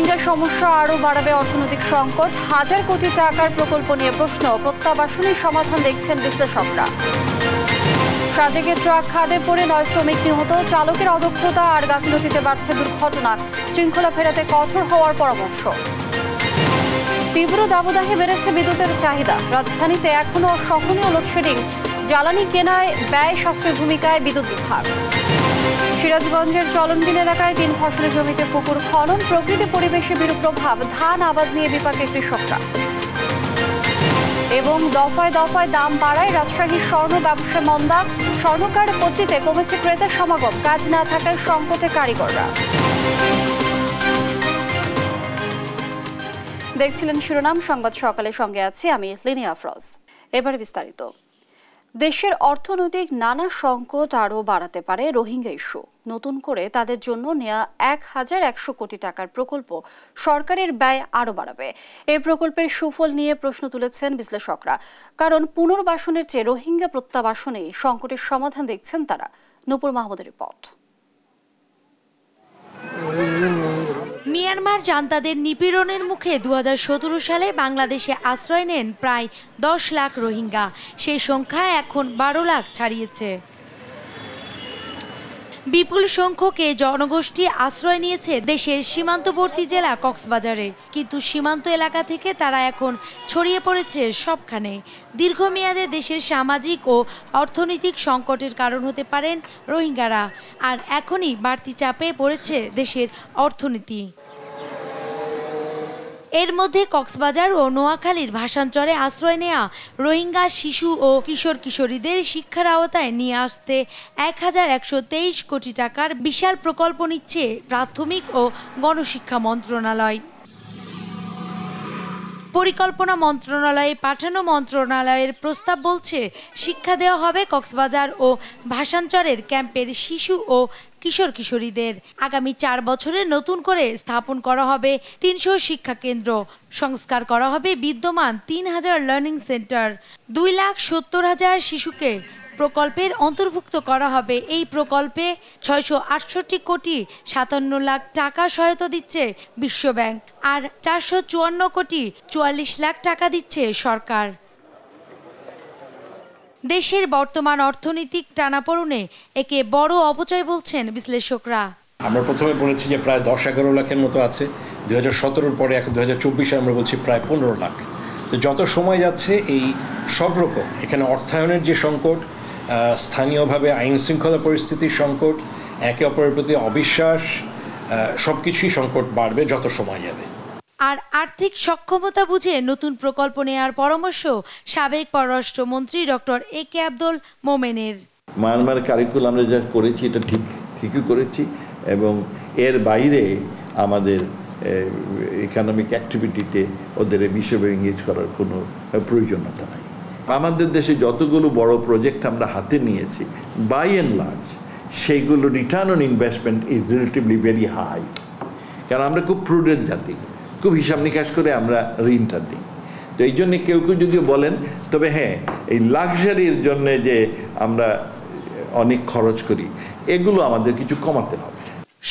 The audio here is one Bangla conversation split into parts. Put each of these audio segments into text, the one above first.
রোহিঙ্গা সমস্যা আরও বাড়াবে অর্থনৈতিক সংকট। হাজার কোটি টাকার প্রকল্প নিয়ে প্রশ্ন, প্রত্যাবাসনের সমাধান দেখছেন বিশ্লেষকরা। সাজেকে ট্রাক খাদে পড়ে 9 শ্রমিক নিহত। চালকের অদক্ষতা আর গাফিলতিতে বাড়ছে দুর্ঘটনা। শৃঙ্খলা ফেরাতে কঠোর হওয়ার পরামর্শ। তীব্র দাবদাহে বেড়েছে বিদ্যুতের চাহিদা। রাজধানীতে এখনও সহনীয় লোডশেডিং। জ্বালানি কেনায় ব্যয় সাশ্রয়ী ভূমিকায় বিদ্যুৎ বিভাগ। সিরাজগঞ্জের চলনবিল এলাকায় 3 ফসলি জমিতে পুকুর খনন। প্রকৃতি পরিবেশে বিরূপ প্রভাব। ধান আবাদ নিয়ে বিপাকে কৃষকরা। এবং দফায় দফায় দাম বাড়ায় রাজশাহীর স্বর্ণ ব্যবসায় মন্দা। স্বর্ণকার পট্টিতে কমেছে ক্রেতার সমাগম। কাজ না থাকায় সংকটে কারিগররা। দেখছিলেন শিরোনাম সংবাদ সকালের সঙ্গে আছি আমি লিনিয়া আফরোজ। এবারে বিস্তারিত। দেশের অর্থনৈতিক নানা সংকট আরও বাড়াতে পারে রোহিঙ্গা ইস্যু। নতুন করে তাদের জন্য নেওয়া 1100 কোটি টাকার প্রকল্প সরকারের ব্যয় আরও বাড়াবে। এই প্রকল্পের সুফল নিয়ে প্রশ্ন তুলেছেন বিশ্লেষকরা। কারণ পুনর্বাসনের চেয়ে রোহিঙ্গা প্রত্যাবাসনেই সংকটের সমাধান দেখছেন তারা। নূপুর মাহমুদের রিপোর্ট। মিয়ানমার জান্তাদের নিপীড়নের মুখে 2017 সালে বাংলাদেশে আশ্রয় নেন প্রায় 10 লাখ রোহিঙ্গা। সেই সংখ্যা এখন 12 লাখ ছাড়িয়েছে। বিপুল সংখ্যক এই জনগোষ্ঠী আশ্রয় নিয়েছে দেশের সীমান্তবর্তী জেলা কক্সবাজারে। কিন্তু সীমান্ত এলাকা থেকে তারা এখন ছড়িয়ে পড়েছে সবখানে। দীর্ঘমেয়াদে দেশের সামাজিক ও অর্থনৈতিক সংকটের কারণ হতে পারেন রোহিঙ্গারা। আর এখনই বাড়তি চাপে পড়েছে দেশের অর্থনীতি। এর মধ্যে কক্সবাজার ও নোয়াখালীর ভাসানচরে আশ্রয় নেওয়া রোহিঙ্গা শিশু ও কিশোর কিশোরীদের শিক্ষার আওতায় নিয়ে আসতে 1123 কোটি টাকার বিশাল প্রকল্প নিচ্ছে প্রাথমিক ও গণশিক্ষা মন্ত্রণালয়। পরিকল্পনা মন্ত্রণালয়ে পাঠানো মন্ত্রণালয়ের প্রস্তাব বলছে, শিক্ষা দেওয়া হবে কক্সবাজার ও ভাসানচরের ক্যাম্পের শিশু ও কিশোর কিশোরীদের। আগামী 4 বছরে নতুন করে স্থাপন করা হবে 300 শিক্ষা কেন্দ্র। সংস্কার করা হবে বিদ্যমান 3000 লার্নিং সেন্টার। 2,70,000 শিশুকে প্রকল্পের অন্তর্ভুক্ত করা হবে। এই প্রকল্পে 668 কোটি 57 লাখ টাকা সহায়তা দিচ্ছে বিশ্বব্যাংক, আর 454 কোটি 44 লাখ টাকা দিচ্ছে সরকার। দেশের বর্তমান অর্থনৈতিক টানাপোড়েনে একে বড় অপচয় বলছেন বিশ্লেষকরা। আমরা প্রথমে বলেছি যে প্রায় 10-11 লাখের মতো আছে 2017-র পরে, এখন 2024-এ আমরা বলছি প্রায় 15 লাখ। তো যত সময় যাচ্ছে এই সব রকম এখানে অর্থায়নের যে সংকট, স্থানীয়ভাবে আইন শৃঙ্খলা পরিস্থিতির সংকট, একে অপরের প্রতি অবিশ্বাস, সব কিছুই সংকট বাড়বে যত সময় যাবে। আর আর্থিক সক্ষমতা বুঝে নতুন প্রকল্প নেওয়ার পরামর্শ সাবেক পররাষ্ট্রমন্ত্রী ডক্টর AK আব্দুল মোমেনের। মায়ানমার কারিকুলাম আমরা যা করেছি এটা ঠিকই করেছি, এবং এর বাইরে আমাদের ইকোনমিক অ্যাক্টিভিটিতে ওদের বিষয়ে এঙ্গেজ করার কোনো প্রয়োজনীয়তা নাই। আমাদের দেশে যতগুলো বড় প্রজেক্ট আমরা হাতে নিয়েছি, বাই অ্যান্ড লার্জ সেইগুলো return on investment is relatively very high. কারণ আমরা খুব প্রুডেন্ট জাতি, খুব হিসাব নিকাশ করে আমরা ঋণটা দিই। তো এই জন্যে কেউ যদিও বলেন, তবে হ্যাঁ, এই লাক্সারির জন্যে যে আমরা অনেক খরচ করি, এগুলো আমাদের কিছু কমাতে হবে।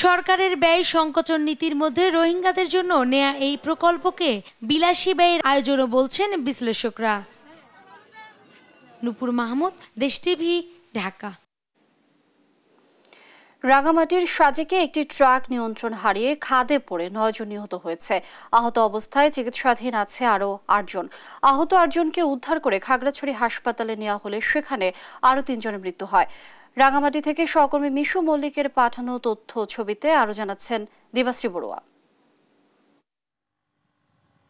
সরকারের ব্যয় সংকোচন নীতির মধ্যে রোহিঙ্গাদের জন্য নেয়া এই প্রকল্পকে বিলাসী ব্যয়ের আয়োজনও বলছেন বিশ্লেষকরা। নূপুর মাহমুদ, দেশ টিভি, ঢাকা। রাঙামাটির সাজেকে একটি ট্রাক নিয়ন্ত্রণ হারিয়ে খাদে পড়ে 9 জন নিহত হয়েছে। আহত অবস্থায় চিকিৎসাধীন আছে আরও 8 জন। আহত 8 জনকে উদ্ধার করে খাগড়াছড়ি হাসপাতালে নেওয়া হলে সেখানে আরও 3 জনের মৃত্যু হয়। রাঙামাটি থেকে সহকর্মী মিশু মল্লিকের পাঠানো তথ্য ছবিতে আরও জানাচ্ছেন দিবাশ্রী বড়ুয়া।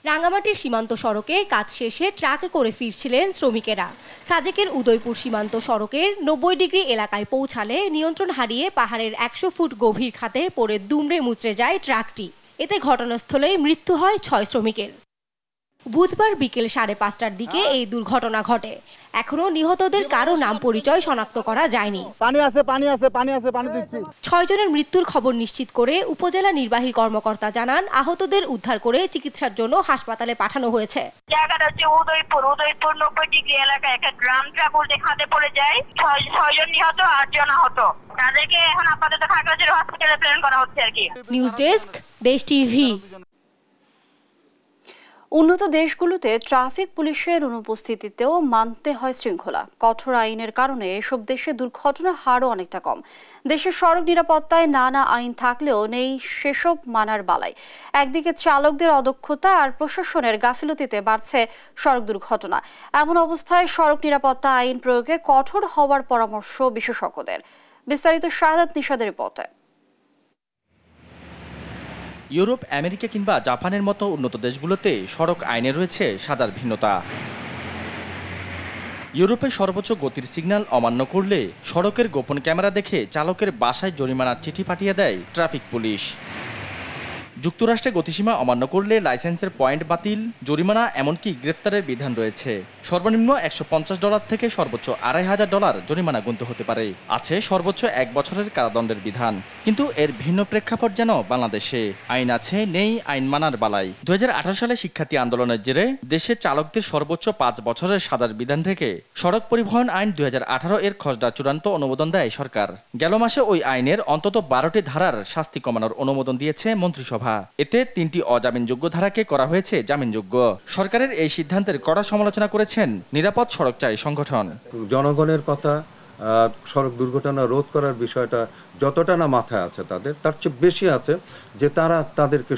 রাঙামাটির সীমান্ত সড়কে কাজ শেষে ট্রাকে করে ফিরছিলেন শ্রমিকেরা। সাজেকের উদয়পুর সীমান্ত সড়কের 90 ডিগ্রি এলাকায় পৌঁছালে নিয়ন্ত্রণ হারিয়ে পাহাড়ের 100 ফুট গভীর খাতে পড়ে দুমড়ে মুচড়ে যায় ট্রাকটি। এতে ঘটনাস্থলে মৃত্যু হয় 6 শ্রমিকের। বুধবার বিকেল 5:30টার দিকে এই দুর্ঘটনা ঘটে। এখনো নিহতদের কারো নাম পরিচয় শনাক্ত করা যায়নি। পানি আছে, পানি দিচ্ছি। 6 জনের মৃত্যুর খবর নিশ্চিত করে উপজেলা নির্বাহী কর্মকর্তা জানান, আহতদের উদ্ধার করে চিকিৎসার জন্য হাসপাতালে পাঠানো হয়েছে। জায়গাটা হচ্ছে উদয়পুর 90 ডিগ্রি এলাকায় একটা ড্রাম ট্রাক উল্টে খাদে পড়ে যায়। 6 জন নিহত, 8 জন আহত। তাদেরকে এখন আপাতত খাগড়াছড়ি হসপিটালে প্রেরণ করা হচ্ছে আর কি। নিউজ ডেস্ক, দেশ টিভি। উন্নত দেশগুলোতে ট্রাফিক পুলিশের অনুপস্থিতিতেও মানতে হয় শৃঙ্খলা। কঠোর আইনের কারণে এসব দেশে দুর্ঘটনার হারও অনেকটা কম। দেশের সড়ক নিরাপত্তায় নানা আইন থাকলেও নেই সেসব মানার বালাই। একদিকে চালকদের অদক্ষতা আর প্রশাসনের গাফিলতিতে বাড়ছে সড়ক দুর্ঘটনা। এমন অবস্থায় সড়ক নিরাপত্তা আইন প্রয়োগে কঠোর হওয়ার পরামর্শ বিশেষজ্ঞদের। বিস্তারিত শাহাদাত নিশাদের রিপোর্টে। ইউরোপ, আমেরিকা কিংবা জাপানের মতো উন্নত দেশগুলোতে সড়ক আইনে রয়েছে সাজার ভিন্নতা। ইউরোপে সর্বোচ্চ গতির সিগন্যাল অমান্য করলে সড়কের গোপন ক্যামেরা দেখে চালকের বাসায় জরিমানার চিঠি পাঠিয়ে দেয় ট্রাফিক পুলিশ। যুক্তরাষ্ট্রে গতিসীমা অমান্য করলে লাইসেন্সের পয়েন্ট বাতিল, জরিমানা এমনকি গ্রেফতারের বিধান রয়েছে। সর্বনিম্ন $150 থেকে সর্বোচ্চ $2500 জরিমানা গুনতে হতে পারে। আছে সর্বোচ্চ 1 বছরের কারাদণ্ডের বিধান। কিন্তু এর ভিন্ন প্রেক্ষাপট যেন বাংলাদেশে। আইন আছে, নেই আইন মানার বালাই। 2018 সালে শিক্ষার্থী আন্দোলনের জেরে দেশে চালকদের সর্বোচ্চ 5 বছরের সাজার বিধান থেকে সড়ক পরিবহন আইন 2018 এর খসড়া চূড়ান্ত অনুমোদন দেয় সরকার। গেল মাসে ওই আইনের অন্তত 12টি ধারার শাস্তি কমানোর অনুমোদন দিয়েছে মন্ত্রিসভা। এতে 3টি অজামিনযোগ্য ধারাকে করা হয়েছে জামিনযোগ্য। সরকারের এই সিদ্ধান্তের কড়া সমালোচনা করেছেন নিরাপদ সড়ক চাই সংগঠন। জনগণের কথা, সড়ক দুর্ঘটনা রোধ করার বিষয়টা যতটা না মাথায় আছে তাদের, তার চেয়ে বেশি আছে যে তারা তাদেরকে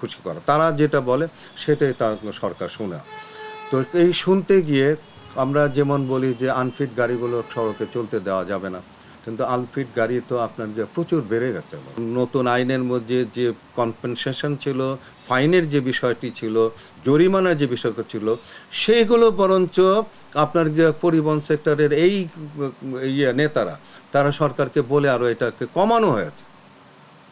খুশি করা, তারা যেটা বলে সেটাই তার সরকার শোনা। তো এই শুনতে গিয়ে আমরা যেমন বলি যে আনফিট গাড়িগুলো সড়কে চলতে দেওয়া যাবে না, কিন্তু আনফিট গাড়ি তো আপনার যে প্রচুর বেড়ে গেছে। নতুন আইনের মধ্যে যে কম্পেনসেশন ছিল, ফাইনের যে বিষয়টি ছিল, জরিমানার যে বিষয়টা ছিল, সেইগুলো বরঞ্চ আপনার পরিবহন সেক্টরের এই নেতারা তারা সরকারকে বলে আরও এটাকে কমানো হয়েছে।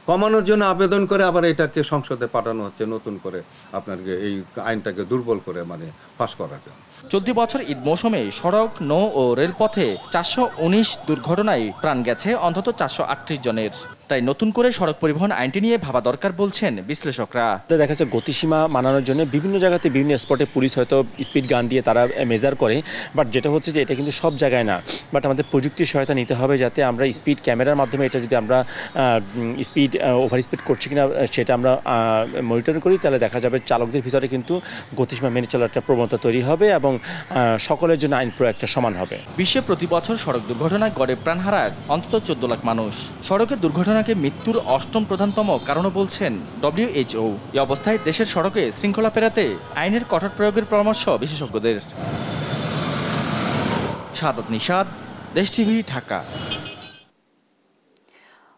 কমানোর জন্য আবেদন করে আবার এটাকে সংসদে পাঠানো হচ্ছে নতুন করে আপনাকে এই আইনটাকে দুর্বল করে পাস করার জন্য। চলতি বছর ঈদ মৌসুমে সড়ক, নৌ ও রেলপথে 419 দুর্ঘটনায় প্রাণ গেছে অন্তত 438 জনের। তাই নতুন করে সড়ক পরিবহন আইনটি নিয়ে ভাবা দরকার বলছেন বিশ্লেষকরা। দেখা যাচ্ছে গতিসীমা মানানোর জন্য বিভিন্ন জায়গাতে বিভিন্ন স্পটে পুলিশ হয়তো স্পিড গান দিয়ে তারা মেজার করে, বাট যেটা হচ্ছে যে এটা কিন্তু সব জায়গায় না। বাট আমাদের প্রযুক্তির সহায়তা নিতে হবে যাতে আমরা স্পিড ক্যামেরার মাধ্যমে এটা যদি আমরা স্পিড ওভার স্পিড করছি কিনা সেটা আমরা মনিটর করি, তাহলে দেখা যাবে চালকদের ভিতরে কিন্তু গতিসীমা মেনে চলার একটা প্রবণতা তৈরি হবে এবং সকলের জন্য আইন প্রয়োগটা সমান হবে। বিশ্বে প্রতি বছর সড়ক দুর্ঘটনায় গড়ে প্রাণ হারায় অন্তত 14 লাখ মানুষ। সড়কের দুর্ঘটনাকে মৃত্যুর 8ম প্রধানতম কারণ বলছেন WHO। এই অবস্থায় দেশের সড়কে শৃঙ্খলা ফেরাতে আইনের কঠোর প্রয়োগের পরামর্শ বিশেষজ্ঞদের। শাহাদাত নিশাদ, দেশ টিভি, ঢাকা।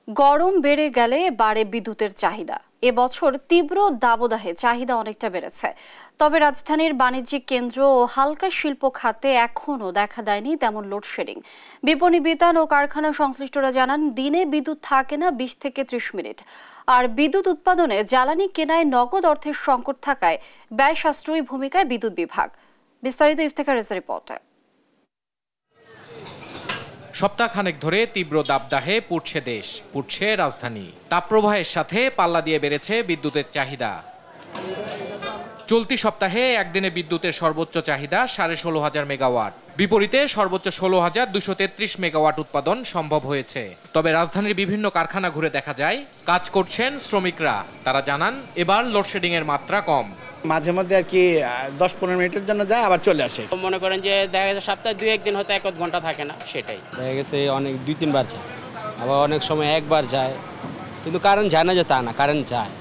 গরম বেড়ে গেলে বাড়ে বিদ্যুতের চাহিদা। এবছর তীব্র দাবদাহে চাহিদা অনেকটা বেড়েছে। তবে রাজধানীর বাণিজ্যিক কেন্দ্র ও হালকা শিল্প খাতে এখনও দেখা দেয়নি তেমন লোডশেডিং। বিপণী বিতান ও কারখানা সংশ্লিষ্টরা জানান, দিনে বিদ্যুৎ থাকে না 20 থেকে 30 মিনিট। আর বিদ্যুৎ উৎপাদনে জ্বালানি কেনায় নগদ অর্থের সংকট থাকায় ব্যয় সাশ্রয়ী ভূমিকায় বিদ্যুৎ বিভাগ। বিস্তারিত ইফতেখারের রিপোর্টে। সপ্তাহখানেক ধরে তীব্র দাবদাহে পুড়ছে দেশ, পুড়ছে রাজধানী। তাপপ্রবাহের সাথে পাল্লা দিয়ে বেড়েছে বিদ্যুতের চাহিদা। চলতি সপ্তাহে একদিনে বিদ্যুতের সর্বোচ্চ চাহিদা 16,500 মেগাওয়াট। বিপরীতে সর্বোচ্চ 16,233 মেগাওয়াট উৎপাদন সম্ভব হয়েছে। তবে রাজধানীর বিভিন্ন কারখানা ঘুরে দেখা যায় কাজ করছেন শ্রমিকরা। তারা জানান, এবার লোডশেডিং এর মাত্রা কম। মাঝে মধ্যে আর কি 10-15 মিনিটের জন্য যায়, আবার চলে আসে। মনে করেন যে দেখা যাচ্ছে সপ্তাহে 2-1 দিন হয়তো 1 ঘন্টা থাকে না, সেটাই দেখা গেছে অনেক 2-3 বার যায়, আবার অনেক সময় একবার যায়, কিন্তু কারেন্ট যায় না যে তা না, কারেন্ট যায়।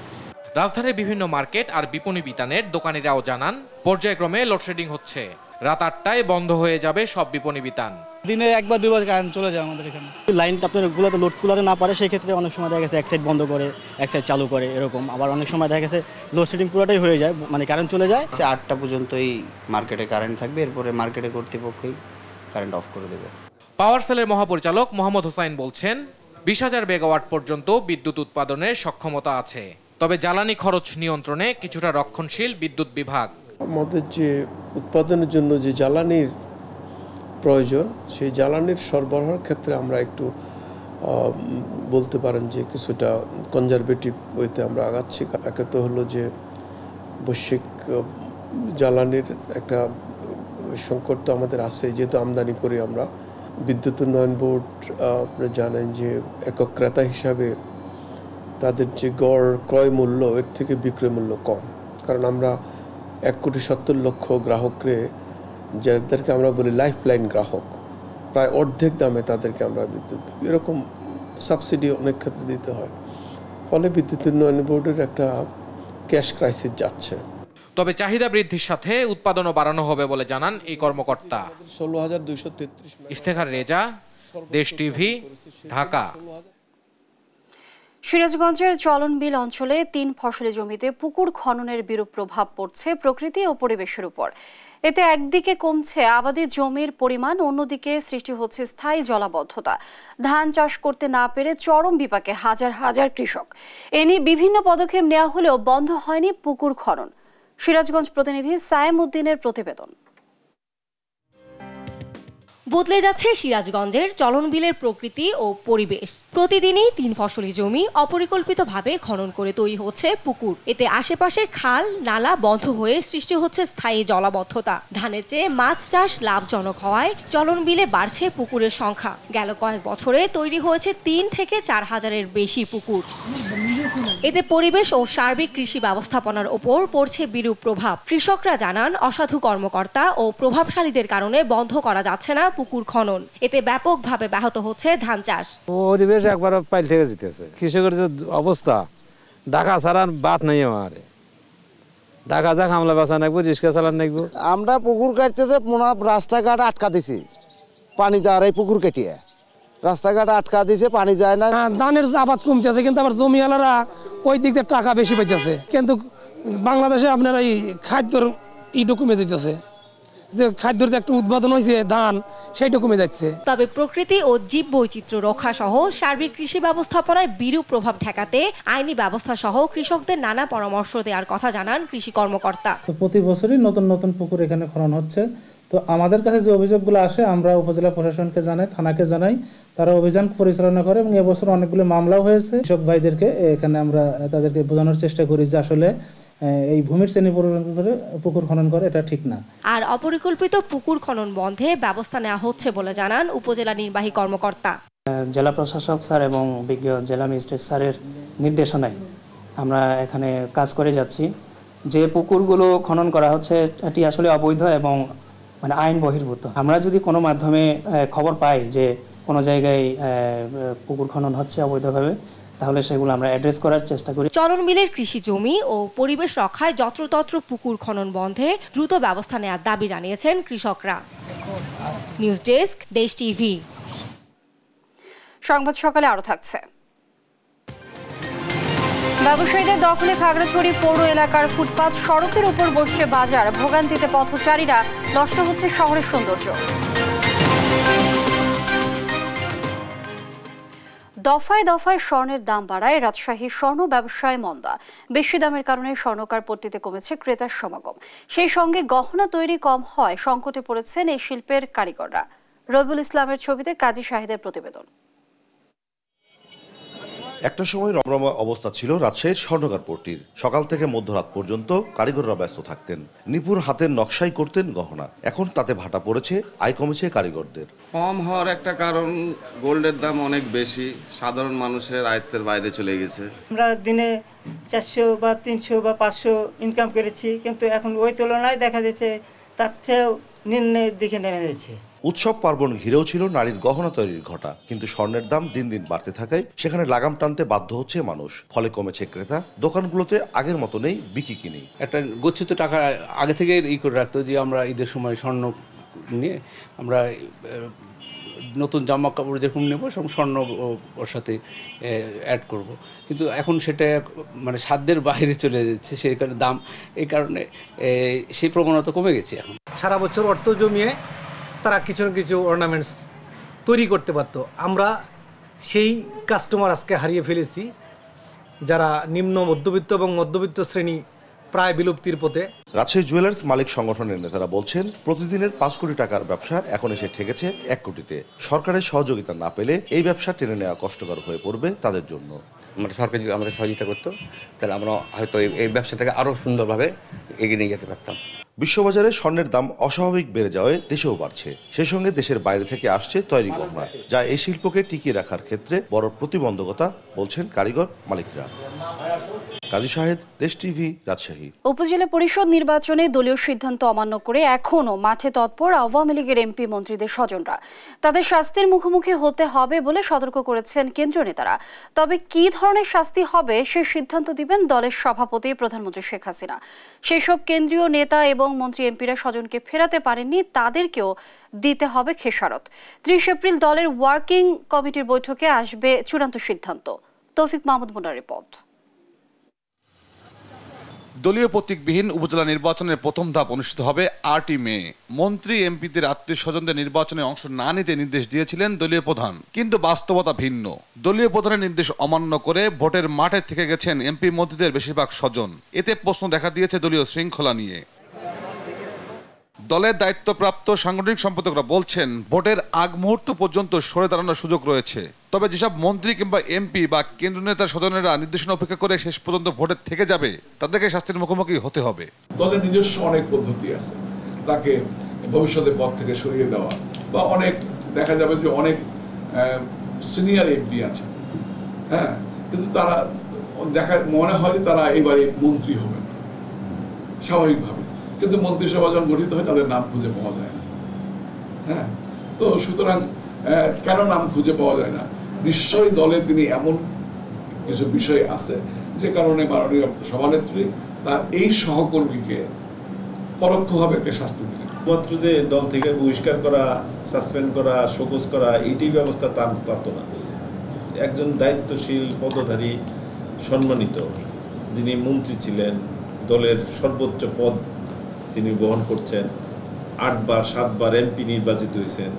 রাজধানীর বিভিন্ন মার্কেট আর বিপণী বিতানের দোকানিরাও জানান, পর্যায়ক্রমে লোডশেডিং হচ্ছে। রাত 8টায় বন্ধ হয়ে যাবে সব বিপণী বিতান। দিনে 1-2 কারেন্ট চলে যায় আমাদের এখানে। লাইনটা আপনার গুলোতে লোড কুলাতে না পারে, সেই ক্ষেত্রে অনেক সময় দেখা গেছে এক সাইড বন্ধ করে এক সাইড চালু করে এরকম। আবার অনেক সময় দেখা গেছে লোডশেডিং পুরোটাই হয়ে যায়, মানে কারেন্ট চলে যায়। 8টা পর্যন্তই মার্কেটে কারেন্ট থাকবে, এরপরে মার্কেটে কর্তৃপক্ষই কারেন্ট অফ করে দেবে। পাওয়ার সেলের মহাপরিচালক মোহাম্মদ হোসাইন বলছেন, 20,000 মেগাওয়াট পর্যন্ত বিদ্যুৎ উৎপাদনের সক্ষমতা আছে। তবে জ্বালানি খরচ নিয়ন্ত্রণে কিছুটা রক্ষণশীল বিদ্যুৎ বিভাগ। আমাদের যে উৎপাদনের জন্য যে জ্বালানির প্রয়োজন, সেই জ্বালানির সরবরাহের ক্ষেত্রে আমরা একটু বলতে পারেন যে কিছুটা কনজারভেটিভ ওইতে আমরা আগাচ্ছি। একে তো হলো যে বৈশ্বিক জ্বালানির একটা সংকট তো আমাদের আছে, যেহেতু আমদানি করি আমরা। বিদ্যুৎ উন্নয়ন বোর্ড আপনারা জানেন যে একক ক্রেতা হিসাবে তাদের যে গড় ক্রয় মূল্য এর থেকে বিক্রয় মূল্য কম, কারণ আমরা 1,70,00,000 গ্রাহকরে, যাদেরকে আমরা বলি লাইফ লাইন গ্রাহক, প্রায় অর্ধেক দামে তাদেরকে আমরা বিদ্যুৎ দিই। এরকম সাবসিডি অনেক ক্ষেত্রে দিতে হয়, ফলে বিদ্যুৎ উন্নয়ন বোর্ডের একটা ক্যাশ ক্রাইসিস যাচ্ছে। তবে চাহিদা বৃদ্ধির সাথে উৎপাদনও বাড়ানো হবে বলে জানান এই কর্মকর্তা। 16,233 ইফতেখার রেজা, দেশ টিভি, ঢাকা। সিরাজগঞ্জের চলনবিল অঞ্চলে 3 ফসলি জমিতে পুকুর খননের বিরূপ প্রভাব পড়ছে প্রকৃতি ও পরিবেশের উপর। এতে একদিকে কমছে আবাদি জমির পরিমাণ, অন্যদিকে সৃষ্টি হচ্ছে স্থায়ী জলাবদ্ধতা। ধান চাষ করতে না পেরে চরম বিপাকে হাজার হাজার কৃষক। এ নিয়ে বিভিন্ন পদক্ষেপ নেওয়া হলেও বন্ধ হয়নি পুকুর খনন। সিরাজগঞ্জ প্রতিনিধি সায়েম উদ্দিনের প্রতিবেদন। বদলে যাচ্ছে সিরাজগঞ্জের চলনবিলের প্রকৃতি ও পরিবেশ। প্রতিদিনই 3 ফসলি জমি অপরিকল্পিতভাবে খনন করে তৈরি হচ্ছে পুকুর। এতে আশেপাশের খাল নালা বন্ধ হয়ে সৃষ্টি হচ্ছে স্থায়ী জলাবদ্ধতা। ধানের চেয়ে মাছ চাষ লাভজনক হওয়ায় চলনবিলে বাড়ছে পুকুরের সংখ্যা। গেল কয়েক বছরে তৈরি হয়েছে 3 থেকে 4 হাজারের বেশি পুকুর। এতে পরিবেশ ও সার্বিক কৃষি ব্যবস্থাপনার ওপর পড়ছে বিরূপ প্রভাব। কৃষকরা জানান, অসাধু কর্মকর্তা ও প্রভাবশালীদের কারণে বন্ধ করা যাচ্ছে না পুকুর খনন। এতে ব্যাপকভাবে ব্যাহত হচ্ছে ধান চাষ। পরিবেশ একবার পাইল থেকে যেতেছে। কৃষকের যে অবস্থা, ঢাকা ছাড়ার বাদ নাই, আমার ঢাকা যা হামলা বাঁচা নাকবো, রিক্সা চালান নাকবো। আমরা পুকুর কাটতেছে, রাস্তাঘাট আটকা দিছি, পানি যাওয়ার এই পুকুর কেটিয়ে রাস্তাঘাট আটকা দিছে, পানি যায় না। ধানের আবাদ কমতেছে, কিন্তু আবার জমিওয়ালারা ওই দিক দিয়ে টাকা বেশি পাইতেছে। কিন্তু বাংলাদেশে আপনার এই খাদ্যর ইটু কমে যেতেছে, যে খাদ্যের একটা উৎপাদন হয়েছে ধান, সেইটা কমে যাচ্ছে। তবে প্রকৃতি ও জীব বৈচিত্র্য রক্ষা সহ সার্বিক কৃষি ব্যবস্থাপনায় বিরূপ প্রভাব ঠেকাতে আইনি ব্যবস্থা সহ কৃষকদের নানা পরামর্শ দেওয়ার কথা জানান কৃষি কর্মকর্তা। প্রতি বছরই নতুন নতুন পুকুর এখানে খনন হচ্ছে। তো আমাদের কাছে যে অভিযোগগুলো আসে, আমরা উপজেলা প্রশাসনকে জানাই, থানাকে জানাই, তারা অভিযান পরিচালনা করে এবং এবছর অনেকগুলো মামলাও হয়েছে। কৃষক ভাইদেরকে এখানে আমরা তাদেরকে বোঝানোর চেষ্টা করি যে আসলে এই ভূমির শ্রেণী পরিবর্তন করে পুকুর খনন করে এটা ঠিক না। আর অপরিকল্পিত পুকুর খনন বন্ধে ব্যবস্থা নেওয়া হচ্ছে বলে জানান উপজেলা নির্বাহী কর্মকর্তা। জেলা প্রশাসক স্যার এবং বিজ্ঞ জেলা ম্যাজিস্ট্রেট স্যারের নির্দেশনায় আমরা এখানে কাজ করে যাচ্ছি। যে পুকুরগুলো খনন করা হচ্ছে এটি আসলে অবৈধ এবং আইন বহির্ভূত। আমরা যদি কোনো মাধ্যমে খবর পাই যে কোনো জায়গায় পুকুর খনন হচ্ছে অবৈধভাবে, তাহলে সেগুলো আমরা অ্যাড্রেস করার চেষ্টা করি। চলনবিলের কৃষি জমি ও পরিবেশ রক্ষায় যত্রতত্র পুকুর খনন বন্ধে দ্রুত ব্যবস্থা নেওয়ার দাবি জানিয়েছেন কৃষকরা। নিউজ ডেস্ক, দেশ টিভি। সংবাদ সকালে আরো থাকছে। ব্যবসায়ীদের দখলে খাগড়াছড়ি পৌর এলাকার ফুটপাত, সড়কের উপর বসছে বাজার, ভোগান্তিতে পথচারীরা, নষ্ট হচ্ছে শহরের সৌন্দর্য। দফায় দফায় স্বর্ণের দাম বাড়ায় রাজশাহীর স্বর্ণ ব্যবসায় মন্দা। বেশি দামের কারণে স্বর্ণকার পট্টিতে কমেছে ক্রেতার সমাগম। সেই সঙ্গে গহনা তৈরি কম হয়, সংকটে পড়েছেন এই শিল্পের কারিগররা। রবিউল ইসলামের ছবিতে কাজী শাহিদের প্রতিবেদন। একটা সময় রমরমা অবস্থা ছিল রাজশাহীর স্বর্ণকার পট্টির। সকাল থেকে মধ্যরাত পর্যন্ত কারিগররা ব্যস্ত থাকতেন, নিপুণ হাতের নকশাই করতেন গহনা। এখন তাতে ভাটা পড়েছে, আয় কমেছে কারিগরদের। কম হওয়ার একটা কারণ, গোল্ডের দাম অনেক বেশি, সাধারণ মানুষের আয়ত্তের বাইরে চলে গেছে। আমরা দিনে 400 বা 300 বা 500 ইনকাম করেছি, কিন্তু এখন ওই তুলনায় দেখা যাচ্ছে তার থেকেও নিম্নের দিকে নেমে যাচ্ছে। উৎসব পার্বণ ঘিরেও ছিল নারীর গহনা তৈরির ঘটা, কিন্তু স্বর্ণের দাম দিন দিন বাড়তে থাকায় সেখানে লাগাম টানতে বাধ্য হচ্ছে মানুষ। ফলে কমেছে ক্রেতা, দোকানগুলোতে আগের মতো নেই বিক্রি কিনি। একটা গচ্ছিত টাকা আগে থেকে করে রাখতো যে আমরা ঈদের সময় স্বর্ণ নিয়ে আমরা নতুন জামা কাপড় যেরকম নেবো স্বর্ণ ওর সাথে অ্যাড করব, কিন্তু এখন সেটা সাধ্যের বাইরে চলে যাচ্ছে। সেই কারণে দাম, এই কারণে সেই প্রবণতা কমে গেছে। এখন সারা বছর অর্থ জমিয়ে তারা কিছু না কিছু অর্নামেন্টস তৈরি করতে পারতো। আমরা সেই কাস্টমার আজকে হারিয়ে ফেলেছি, যারা নিম্ন মধ্যবিত্ত এবং মধ্যবিত্ত শ্রেণী প্রায় বিলুপ্তির পথে। রাজশাহী জুয়েলার্স মালিক সংগঠনের নেতারা বলছেন, প্রতিদিনের 5 কোটি টাকার ব্যবসা এখন এসে ঠেকেছে 1 কোটিতে। সরকারের সহযোগিতা না পেলে এই ব্যবসা টেনে নেওয়া কষ্টকর হয়ে পড়বে তাদের জন্য। সরকার যদি আমাদের সহযোগিতা করতো, তাহলে আমরা হয়তো এই ব্যবসাটাকে আরও সুন্দরভাবে এগিয়ে নিয়ে যেতে পারতাম। বিশ্ববাজারে স্বর্ণের দাম অস্বাভাবিক বেড়ে যাওয়ায় দেশেও বাড়ছে। সেই সঙ্গে দেশের বাইরে থেকে আসছে তৈরি গহনা, যা এই শিল্পকে টিকিয়ে রাখার ক্ষেত্রে বড় প্রতিবন্ধকতা বলছেন কারিগর মালিকরা। কাজী শাহেদ, দেশ টিভি, রাজশাহী। উপজেলা পরিষদ নির্বাচনে দলীয় সিদ্ধান্ত অমান্য করে এখনও মাঠে তৎপর আওয়ামী লীগের এমপি মন্ত্রীদের স্বজনরা। তাদের শাস্তির মুখোমুখি হতে হবে বলে সতর্ক করেছেন কেন্দ্রীয় নেতারা। তবে কী ধরনের শাস্তি হবে সে সিদ্ধান্ত দিবেন দলের সভাপতি প্রধানমন্ত্রী শেখ হাসিনা। সেসব কেন্দ্রীয় নেতা এবং মন্ত্রী এমপিরা স্বজনকে ফেরাতে পারেননি, তাদেরকেও দিতে হবে খেসারত। 30 এপ্রিল দলের ওয়ার্কিং কমিটির বৈঠকে আসবে চূড়ান্ত সিদ্ধান্ত। তৌফিক মাহমুদ মুন্নার রিপোর্ট। দলীয় প্রতীকবিহীন উপজেলা নির্বাচনের প্রথম ধাপ অনুষ্ঠিত হবে 8ই মে। মন্ত্রী এমপিদের আত্মীয় স্বজনদের নির্বাচনে অংশ না নিতে নির্দেশ দিয়েছিলেন দলীয় প্রধান, কিন্তু বাস্তবতা ভিন্ন। দলীয় প্রধানের নির্দেশ অমান্য করে ভোটের মাঠে থেকে গেছেন এমপি মন্ত্রীদের বেশিরভাগ স্বজন। এতে প্রশ্ন দেখা দিয়েছে দলীয় শৃঙ্খলা নিয়ে। দলের দায়িত্বপ্রাপ্ত সাংগঠনিক সম্পাদকরা বলছেন, ভোটের আগ মুহূর্ত পর্যন্ত সরে দাঁড়ানোর সুযোগ রয়েছে। তবে যেসব মন্ত্রী কিংবা এমপি বা কেন্দ্রীয় নেতার স্বজনেরা নির্দেশনা অপেক্ষা করে শেষ পর্যন্ত ভোটের থেকে যাবে, তাদেরকে শাস্তির মুখোমুখি হতে হবে। দলের নিজস্ব অনেক পদ্ধতি আছে, তাকে ভবিষ্যতে পদ থেকে সরিয়ে দেওয়া, বা অনেক দেখা যাবে যে অনেক সিনিয়র এমপি আছে, হ্যাঁ, কিন্তু তারা মনে হয় তারা এবারে মন্ত্রী হবেন স্বাভাবিকভাবে, কিন্তু মন্ত্রিসভা যখন গঠিত হয় তাদের নাম খুঁজে পাওয়া যায় না। হ্যাঁ, তো সুতরাং কেন নাম খুঁজে পাওয়া যায় না? নিশ্চয়ই দলে তিনি এমন কিছু বিষয় আছে যে কারণে মাননীয় সভানেত্রী তার এই সহকর্মীকে পরোক্ষভাবে শাস্তি দিলেন। মাত্র যে দল থেকে বহিষ্কার করা, সাসপেন্ড করা, শোকজ করা, এইটি ব্যবস্থা তার তো না। একজন দায়িত্বশীল পদধারী সম্মানিত, যিনি মন্ত্রী ছিলেন, দলের সর্বোচ্চ পদ তিনি বহন করছেন, 8বার 7বার এমপি নির্বাচিত হয়েছেন,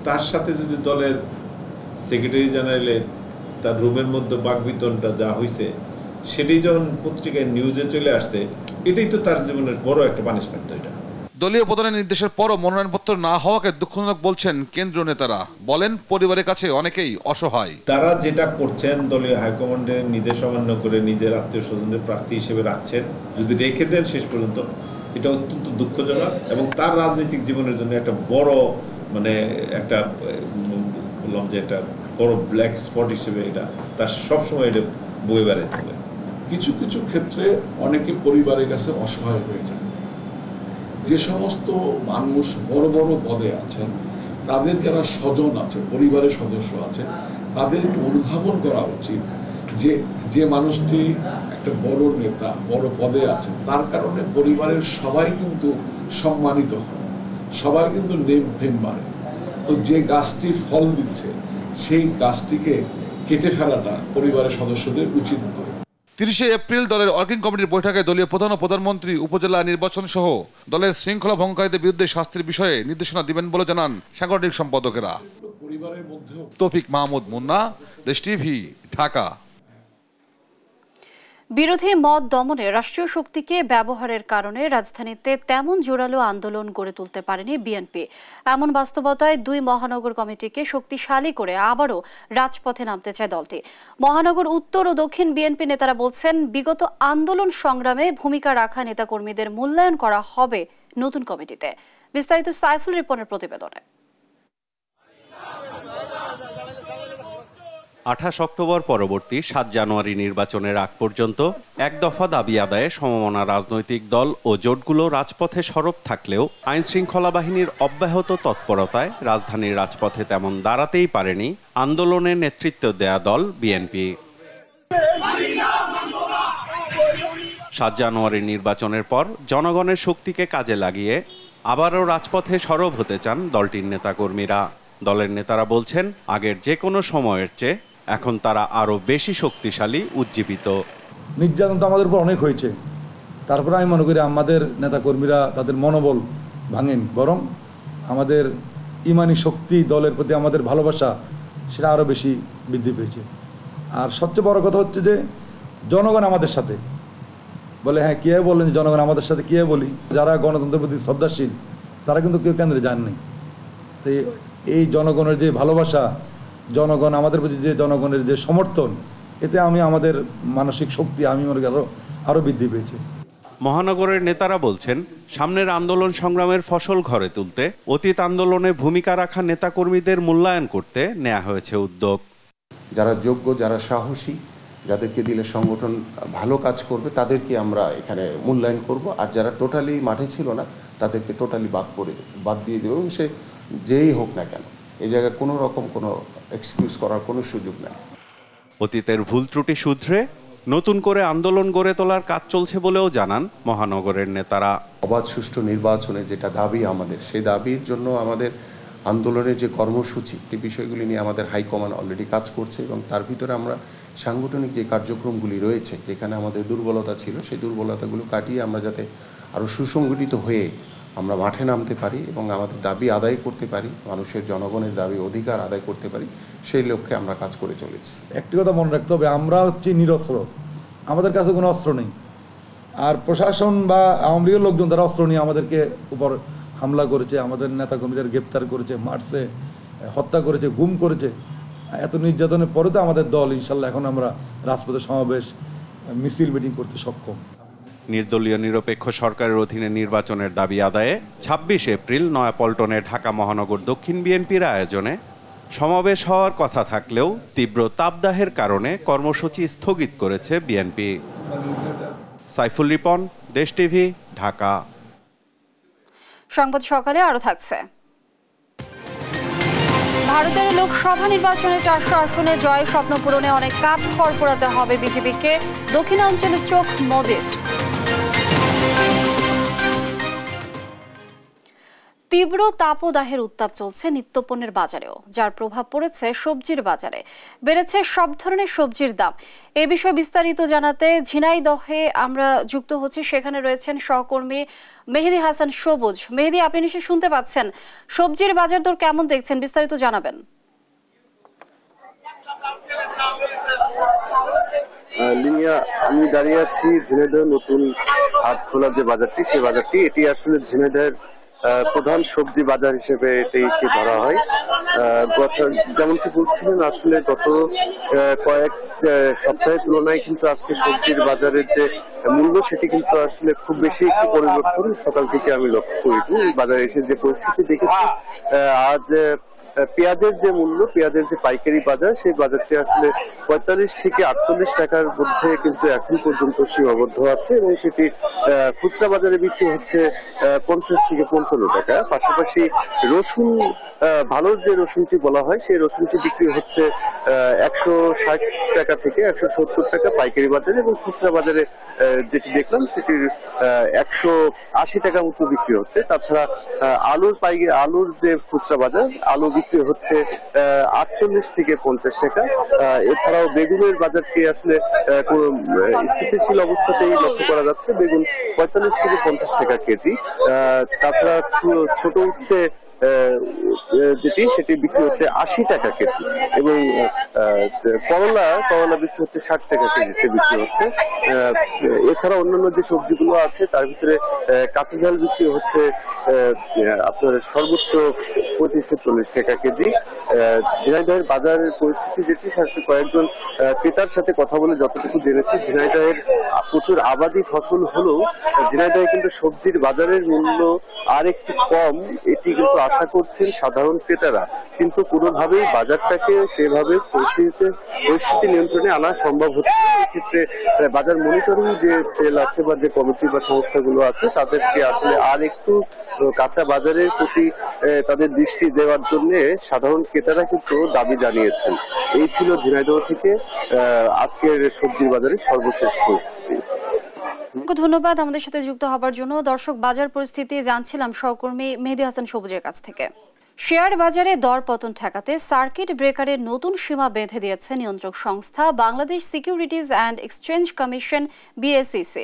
তার সাথে যদি দলের সেক্রেটারি জেনারেলের তার রুমের মধ্যে বাকবিতনটা যা হয়েছে, সেটাই যখন পত্রিকায় নিউজে চলে আসছে, এটাই তো তার জীবনের বড় একটা পানিশমেন্ট। এটা দলীয় প্রধানের নির্দেশের পরও মনোনয়নপত্র না হওয়াকে দুঃখজনক বলছেন কেন্দ্রীয় নেতারা। বলেন, পরিবারের কাছে অনেকেই অসহায়। তারা যেটা করছেন, দলীয় হাইকমান্ডের নির্দেশ অমান্য করে নিজের আত্মীয় স্বজনের প্রার্থী হিসেবে রাখছেন, যদি রেখে দেন শেষ পর্যন্ত, এটা অত্যন্ত দুঃখজনক এবং তার রাজনৈতিক জীবনের জন্য একটা বড় একটা বললাম যে একটা বড় ব্ল্যাক স্পট হিসেবে এটা তার সবসময় এটা বয়ে বেড়াতে হবে। কিছু কিছু ক্ষেত্রে অনেকে পরিবারের কাছে অসহায় হয়ে যায়। যে সমস্ত মানুষ বড় বড় পদে আছেন, তাদের যারা স্বজন আছে, পরিবারের সদস্য আছে, তাদের একটু অনুধাবন করা উচিত যে যে মানুষটি একটা বড় নেতা, বড় পদে আছেন, তার কারণে পরিবারের সবাই কিন্তু সম্মানিত হন, সবাই কিন্তু নেম ফেম বাড়ে। তো যে গাছটি ফল দিচ্ছে, সেই গাছটিকে কেটে ফেলাটা পরিবারের সদস্যদের উচিত নয়। 30 এপ্রিল দলের ওয়ার্কিং কমিটির বৈঠকে দলীয় প্রধান ও প্রধানমন্ত্রী উপজেলা নির্বাচন সহ দলের শৃঙ্খলা ভঙ্গকারীদের বিরুদ্ধে শাস্তির বিষয়ে নির্দেশনা দিবেন বলে জানান সাংগঠনিক সম্পাদকেরা। তৌফিক মাহমুদ মুন্না, দেশ টিভি, ঢাকা। বিরোধী মত দমনে রাষ্ট্রীয় শক্তিকে ব্যবহারের কারণে রাজধানীতে তেমন জোরালো আন্দোলন গড়ে তুলতে পারেনি বিএনপি। এমন বাস্তবতায় 2 মহানগর কমিটিকে শক্তিশালী করে আবারও রাজপথে নামতে চায় দলটি। মহানগর উত্তর ও দক্ষিণ বিএনপি নেতারা বলছেন, বিগত আন্দোলন সংগ্রামে ভূমিকা রাখা নেতাকর্মীদের মূল্যায়ন করা হবে নতুন কমিটিতে। বিস্তারিত সাইফুল রিপনের প্রতিবেদনে। 28 অক্টোবর পরবর্তী 7 জানুয়ারি নির্বাচনের আগ পর্যন্ত এক দফা দাবি আদায়ে সমমনা রাজনৈতিক দল ও জোটগুলো রাজপথে সরব থাকলেও আইন শৃঙ্খলা বাহিনীর অব্যাহত তৎপরতায় রাজধানীর রাজপথে তেমন দাঁড়াতেই পারেনি আন্দোলনের নেতৃত্ব দেয়া দল বিএনপি। 7 জানুয়ারির নির্বাচনের পর জনগণের শক্তিকে কাজে লাগিয়ে আবারও রাজপথে সরব হতে চান দলটির নেতাকর্মীরা। দলের নেতারা বলছেন, আগের যে কোনো সময়ের চেয়ে এখন তারা আরো বেশি শক্তিশালী, উজ্জীবিত। নির্যাতন তো আমাদের উপর অনেক হয়েছে, তারপরে আমি মনে করি আমাদের নেতাকর্মীরা তাদের মনোবল ভাঙেনি, বরং আমাদের ইমানি শক্তি, দলের প্রতি আমাদের ভালোবাসা, সেটা আরও বেশি বৃদ্ধি পেয়েছে। আর সবচেয়ে বড় কথা হচ্ছে যে জনগণ আমাদের সাথে বলে। হ্যাঁ, কে বললেন জনগণ আমাদের সাথে, কে বলি, যারা গণতন্ত্রের প্রতি শ্রদ্ধাশীল তারা কিন্তু কেউ কেন্দ্রে যাননি। তো এই জনগণের যে ভালোবাসা, জনগণ আমাদের প্রতি যে জনগণের যে সমর্থন, এতে আমাদের মানসিক শক্তি আমি মনে করি আরও বৃদ্ধি পেয়েছে। মহানগরের নেতারা বলছেন, সামনের আন্দোলন সংগ্রামের ফসল ঘরে তুলতে অতীত আন্দোলনে ভূমিকা রাখা নেতাকর্মীদের মূল্যায়ন করতে নেওয়া হয়েছে উদ্যোগ। যারা যোগ্য, যারা সাহসী, যাদেরকে দিলে সংগঠন ভালো কাজ করবে তাদেরকে আমরা এখানে মূল্যায়ন করব, আর যারা টোটালি মাঠে ছিল না তাদেরকে টোটালি বাদ দিয়ে দেব। এবং সে যেই হোক না কেন, এই জায়গায় কোনো রকম কোনো এক্সকিউজ করার কোনো সুযোগ নেই। অতীতের ভুল ত্রুটি শুধরে নতুন করে আন্দোলন গড়ে তোলার কাজ চলছে বলেও জানান মহানগরের নেতারা। অবাধ সুষ্ঠু নির্বাচনে যেটা দাবি আমাদের, সেই দাবির জন্য আমাদের আন্দোলনের যে কর্মসূচি, এই বিষয়গুলি নিয়ে আমাদের হাইকমান্ড অলরেডি কাজ করছে এবং তার ভিতরে আমরা সাংগঠনিক যে কার্যক্রমগুলি রয়েছে, যেখানে আমাদের দুর্বলতা ছিল, সেই দুর্বলতাগুলো কাটিয়ে আমরা যাতে আরও সুসংগঠিত হয়ে আমরা মাঠে নামতে পারি এবং আমাদের দাবি আদায় করতে পারি, মানুষের জনগণের দাবি অধিকার আদায় করতে পারি, সেই লক্ষ্যে আমরা কাজ করে চলেছি। একটি কথা মনে রাখতে হবে, আমরা হচ্ছি নিরস্ত্র, আমাদের কাছে কোনো অস্ত্র নেই। আর প্রশাসন বা আওয়ামী লীগের লোকজন তারা অস্ত্র নিয়ে আমাদেরকে উপর হামলা করেছে, আমাদের নেতাকর্মীদের গ্রেপ্তার করেছে, মারছে, হত্যা করেছে, গুম করেছে। এত নির্যাতনের পরে তো আমাদের দল ইনশাল্লাহ এখন আমরা রাজপথে সমাবেশ, মিছিল, মিটিং করতে সক্ষম। নির্দলীয় নিরপেক্ষ সরকারের অধীনে নির্বাচনের দাবি আদায়ে ২৬ এপ্রিল নয়াপল্টনে ঢাকা মহানগর দক্ষিণ বিএনপির আয়োজনে সমাবেশ হওয়ার কথা থাকলেও তীব্র তাপদাহের কারণে কর্মসূচি স্থগিত করেছে বিএনপি। সাইফুল রিপন, দেশ টিভি, ঢাকা। সংবাদ সকালে আরো থাকছে। ভারতের লোকসভা নির্বাচনে ৪০০ আসনে জয় স্বপ্ন পূরণে অনেক কাঠ খড় পোড়াতে হবে বিজেপিকে, দক্ষিণাঞ্চলের চোখ মোদির। তীব্র তাপদাহের উত্তাপ চলছে নিত্যপণ্যের বাজারেও, যার প্রভাব পড়েছে সবজির বাজারে। বেড়েছে সব ধরনের সবজির দাম। এ বিষয়ে বিস্তারিত জানাতে ঝিনাইদহে আমরা যুক্ত হচ্ছি, সেখানে রয়েছেন সহকর্মী মেহেদী হাসান সবুজ। মেহেদী, আপনি নিশ্চয়ই শুনতে পাচ্ছেন, সবজির বাজার দর কেমন দেখছেন, বিস্তারিত জানাবেন। লিনিয়া, আমি দাঁড়িয়ে আছি ঝিনাইদহ নতুন হাট খোলা যে বাজারটি, সেই বাজারটি, এটি আসলে ঝিনাইদহের প্রধান সবজি বাজার হিসেবে এটাকে ধরা হয়। যেমন কি বলছিলেন, আসলে গত কয়েক সপ্তাহের তুলনায় কিন্তু আজকে সবজির বাজারের যে মূল্য, সেটি কিন্তু আসলে খুব বেশি একটি পরিবর্তন সকাল থেকে আমি লক্ষ্য করিনি। বাজারে এসে যে পরিস্থিতি দেখেছি, আজ পেঁয়াজের যে মূল্য, পেঁয়াজের যে পাইকারি বাজার, সেই বাজারটি আসলে ৪৫ থেকে ৪৮ টাকার মধ্যে কিন্তু এখন পর্যন্ত সীমাবদ্ধ আছে এবং সেটি খুচরা বাজারে বিক্রি হচ্ছে ৫০ থেকে ৫৫ টাকা। পাশাপাশি রসুন, ভালো যে রসুনটি বলা হয়, সেই রসুনটি বিক্রি হচ্ছে ১৬০ টাকা থেকে ১৭০ টাকা পাইকারি বাজারে এবং খুচরা বাজারে যেটি দেখলাম সেটির ১৮০ টাকা মতো বিক্রি হচ্ছে। তাছাড়া আলুর যে খুচরা বাজার, আলু বিক্রি হচ্ছে ৪৮ থেকে ৫০ টাকা। এছাড়াও বেগুনের বাজারটি আসলে স্থিতিশীল অবস্থাতেই লক্ষ্য করা যাচ্ছে, বেগুন ৪৫ থেকে ৫০ টাকা কেজি। তাছাড়া ছোট উস্তে যেটি, সেটি বিক্রি হচ্ছে ৮০ টাকা কেজি এবং করলা বিক্রি হচ্ছে ৬০ টাকা কেজিতে বিক্রি হচ্ছে। এছাড়া অন্যান্য যে সবজিগুলো আছে তার ভিতরে কাঁচা ঝাল বিক্রি হচ্ছে আপনার সর্বোচ্চ ৩৫ থেকে ৪০ টাকা কেজি। ঝিনাইদহের বাজারের পরিস্থিতি যেটি, কয়েকজন ক্রেতার সাথে কথা বলে যতটুকু জেনেছি, ঝিনাইদহের প্রচুর আবাদি ফসল হলেও ঝিনাইদহে কিন্তু সবজির বাজারের মূল্য আর একটু কম, এটি কিন্তু আশা করছেন সাধারণ ক্রেতারা। কিন্তু কোনোভাবেই বাজারটাকে সেভাবে পরিস্থিতি নিয়ন্ত্রণে আনা সম্ভব হচ্ছে না। এক্ষেত্রে বাজার মনিটরিং যে সেল আছে বা যে কমিটি বা সংস্থাগুলো আছে, তাদেরকে আসলে আর একটু কাঁচা বাজারের প্রতি তাদের দৃষ্টি দেওয়ার জন্য সাধারণ ক্রেতারা কিন্তু দাবি জানিয়েছেন। এই ছিল ঝিনাইদহ থেকে আজকের সবজির বাজারের সর্বশেষ পরিস্থিতি। ধন্যবাদ আমাদের সাথে যুক্ত হবার জন্য। দর্শক, বাজার পরিস্থিতি জানছিলাম সহকর্মী মেহেদী হাসান সবুজের কাছ থেকে। শেয়ার বাজারে দর পতন ঠেকাতে সার্কিট ব্রেকারের নতুন সীমা বেঁধে দিয়েছে নিয়ন্ত্রক সংস্থা Bangladesh securities and exchange commission, BSEC।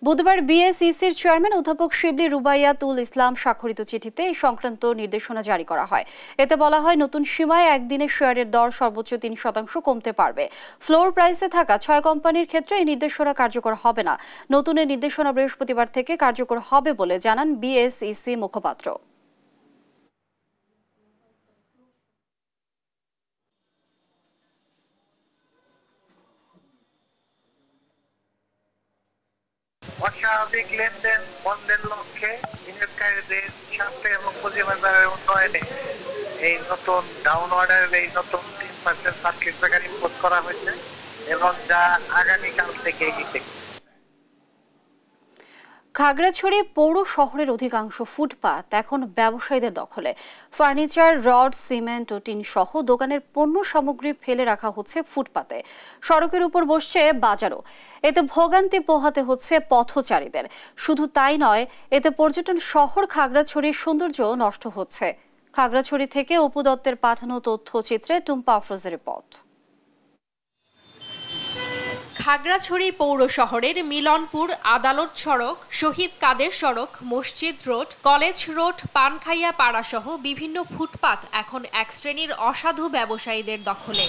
বুধবার BSECর চেয়ারম্যান অধ্যাপক শিবলি রুবাইয়াতুল ইসলাম স্বাক্ষরিত চিঠিতে এই সংক্রান্ত নির্দেশনা জারি করা হয়। এতে বলা হয়, নতুন সীমায় একদিনে শেয়ারের দর সর্বোচ্চ ৩% কমতে পারবে। ফ্লোর প্রাইসে থাকা ৬ কোম্পানির ক্ষেত্রে এই নির্দেশনা কার্যকর হবে না। নতুন এই নির্দেশনা বৃহস্পতিবার থেকে কার্যকর হবে বলে জানান BSEC মুখপাত্র। অস্বাভাবিক লেনদেন বন্ধের লক্ষ্যে বিনিয়োগকারীদের স্বার্থে এবং পুঁজিবাজারের উন্নয়নে এই নতুন ডাউন অর্ডারের এই নতুন 5% সার্কিট ব্রেকার ইম্পোর্ট করা হয়েছে এবং যা আগামীকাল থেকে ইফেক্ট। খাগড়াছড়ি পৌর শহরের অধিকাংশ ফুটপাত এখন ব্যবসায়ীদের দখলে। ফার্নিচার, রড, সিমেন্ট ও টিন সহ দোকানের পণ্য সামগ্রী ফেলে রাখা হচ্ছে ফুটপাতে। সড়কের উপর বসছে বাজারও। এতে ভোগান্তি পোহাতে হচ্ছে পথচারীদের। শুধু তাই নয়, এতে পর্যটন শহর খাগড়াছড়ির সৌন্দর্য নষ্ট হচ্ছে। খাগড়াছড়ি থেকে অপু দত্তের পাঠানো তথ্যচিত্রে টুম্পা আফরোজের রিপোর্ট। খাগড়াছড়ি পৌর শহরের মিলনপুর, আদালত সড়ক, শহীদ কাদের সড়ক, মসজিদ রোড, কলেজ রোড, পানখাইয়া পাড়া সহ বিভিন্ন ফুটপাত এখন এক শ্রেণীর অসাধু ব্যবসায়ীদের দখলে।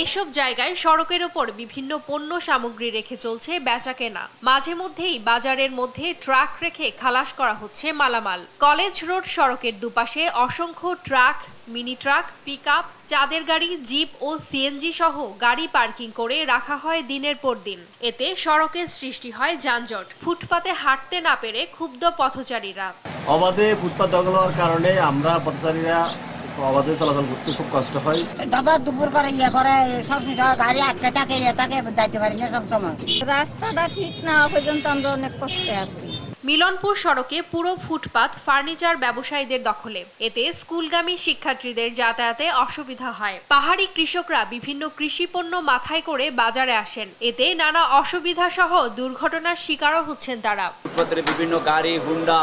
এইসব জায়গায় সড়কের ওপর বিভিন্ন পণ্য সামগ্রী রেখে চলছে বেচাকেনা। মাঝে মধ্যেই বাজারের মধ্যে ট্রাক রেখে খালাস করা হচ্ছে মালামাল। কলেজ রোড সড়কের দুপাশে অসংখ্য ট্রাক, মিনি ট্রাক, পিকআপ, চাঁদের গাড়ি, জিপ ও সিএনজি সহ গাড়ি পার্কিং করে রাখা হয় দিনের পর দিন। এতে সড়কের সৃষ্টি হয় যানজট। ফুটপাতে হাঁটতে না পেরে ক্ষুব্ধ পথচারীরা। অবাধে ফুটপাত দখল হওয়ার কারণে আমরা পথচারীরা অবাধে চলাচল করতে খুব কষ্ট হয়। দাদা দুপুর করে করে সবসময় গাড়ি আটকে থাকে যাইতে পারি না সবসময়। রাস্তাটা ঠিক না পর্যন্ত আমরা অনেক কষ্টে আছি। মিলনপুর সড়কে পুরো ফুটপাত ফার্নিচার ব্যবসায়ীদের দখলে। এতে স্কুলগামী শিক্ষার্থীদের যাতায়াতে অসুবিধা হয়। পাহাড়ি কৃষকরা বিভিন্ন কৃষি পণ্য মাথায় করে বাজারে আসেন। এতে নানা অসুবিধা সহ দুর্ঘটনার শিকারও হচ্ছেন তারা। ফুটপাতের বিভিন্ন গাড়ি, হুন্ডা,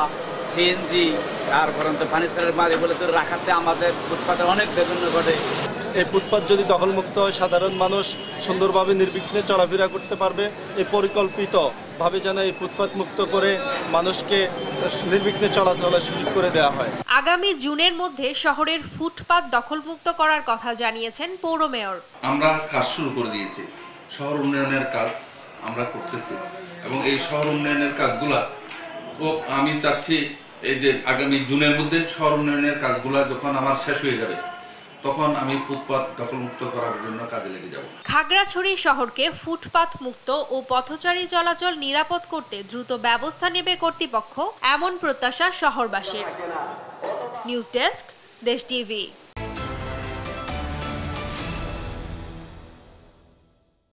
সিএনজি, তারপর ফার্নিচারের মাল এগুলো তো রাখাতে আমাদের ফুটপাতে অনেক বেদন ঘটে। এই ফুটপাত যদি দখলমুক্ত হয়, সাধারণ মানুষ সুন্দরভাবে নির্বিঘ্নে চলাফেরা করতে পারবে। এই পরিকল্পিতভাবে যেন এই ফুটপাত মুক্ত করে মানুষকে নির্বিঘ্নে চলাচলের সুযোগ করে দেওয়া হয়। আগামী জুনের মধ্যে শহরের ফুটপাত দখলমুক্ত করার কথা জানিয়েছেন পৌর মেয়র। আমরা কাজ শুরু করে দিয়েছি, শহর উন্নয়নের কাজ আমরা করতেছি এবং এই শহর উন্নয়নের কাজগুলা আমি চাচ্ছি এই যে আগামী জুনের মধ্যে শহর উন্নয়নের কাজগুলা যখন আমার শেষ হয়ে যাবে তখন আমি ফুটপাত দখলমুক্ত করার জন্য কাজে লেগে যাব। খাগড়াছড়ি শহরকে ফুটপাত মুক্ত ও পথচারী চলাচল নিরাপদ করতে দ্রুত ব্যবস্থা নেবে কর্তৃপক্ষ, এমন প্রত্যাশা শহরবাসীর। নিউজ ডেস্ক, দেশ টিভি।